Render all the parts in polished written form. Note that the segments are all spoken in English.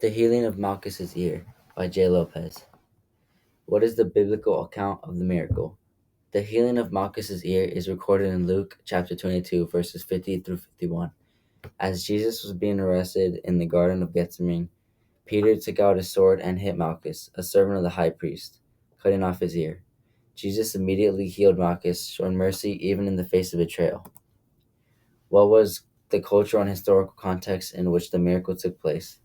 The Healing of Malchus's Ear by J. Lopez. What is the biblical account of the miracle? The healing of Malchus's ear is recorded in Luke chapter 22, verses 50 through 51. As Jesus was being arrested in the Garden of Gethsemane, Peter took out his sword and hit Malchus, a servant of the high priest, cutting off his ear. Jesus immediately healed Malchus, showing mercy even in the face of betrayal. What was the cultural and historical context in which the miracle took place?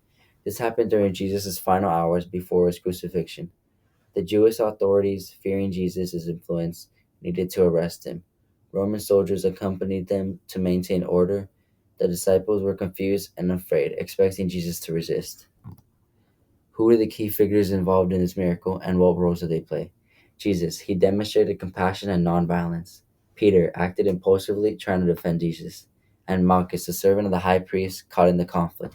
This happened during Jesus' final hours before his crucifixion. The Jewish authorities, fearing Jesus' influence, needed to arrest him. Roman soldiers accompanied them to maintain order. The disciples were confused and afraid, expecting Jesus to resist. Who were the key figures involved in this miracle, and what roles did they play? Jesus. He demonstrated compassion and nonviolence. Peter acted impulsively, trying to defend Jesus. And Malchus, the servant of the high priest, caught in the conflict.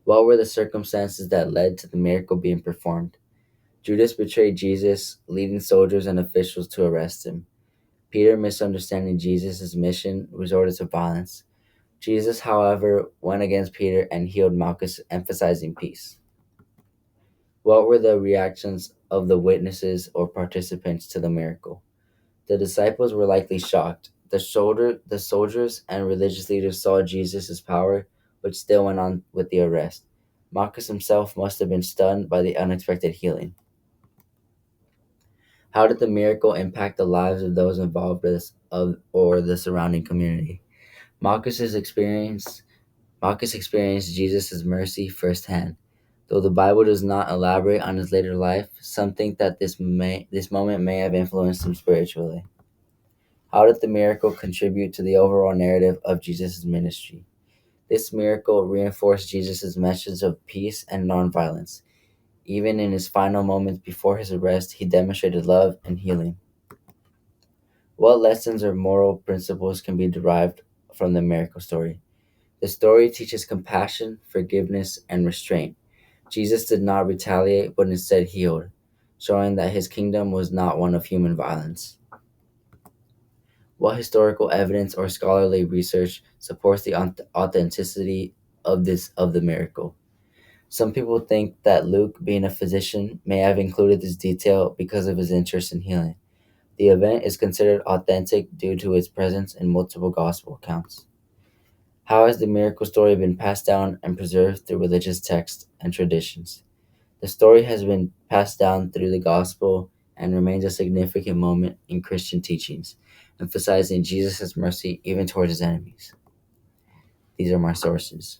What were the circumstances that led to the miracle being performed? Judas betrayed Jesus, leading soldiers and officials to arrest him. Peter, misunderstanding Jesus' mission, resorted to violence. Jesus, however, went against Peter and healed Malchus, emphasizing peace. What were the reactions of the witnesses or participants to the miracle? The disciples were likely shocked. The soldiers and religious leaders saw Jesus' power, but still went on with the arrest. Malchus himself must have been stunned by the unexpected healing. How did the miracle impact the lives of those involved or the surrounding community? Malchus experienced Jesus' mercy firsthand. Though the Bible does not elaborate on his later life, some think that this moment may have influenced him spiritually. How did the miracle contribute to the overall narrative of Jesus' ministry? This miracle reinforced Jesus' message of peace and nonviolence. Even in his final moments before his arrest, he demonstrated love and healing. What lessons or moral principles can be derived from the miracle story? The story teaches compassion, forgiveness, and restraint. Jesus did not retaliate, but instead healed, showing that his kingdom was not one of human violence. What historical evidence or scholarly research supports the authenticity of the miracle? Some people think that Luke, being a physician, may have included this detail because of his interest in healing. The event is considered authentic due to its presence in multiple gospel accounts. How has the miracle story been passed down and preserved through religious texts and traditions? The story has been passed down through the gospel and remains a significant moment in Christian teachings, emphasizing Jesus' mercy even towards his enemies. These are my sources.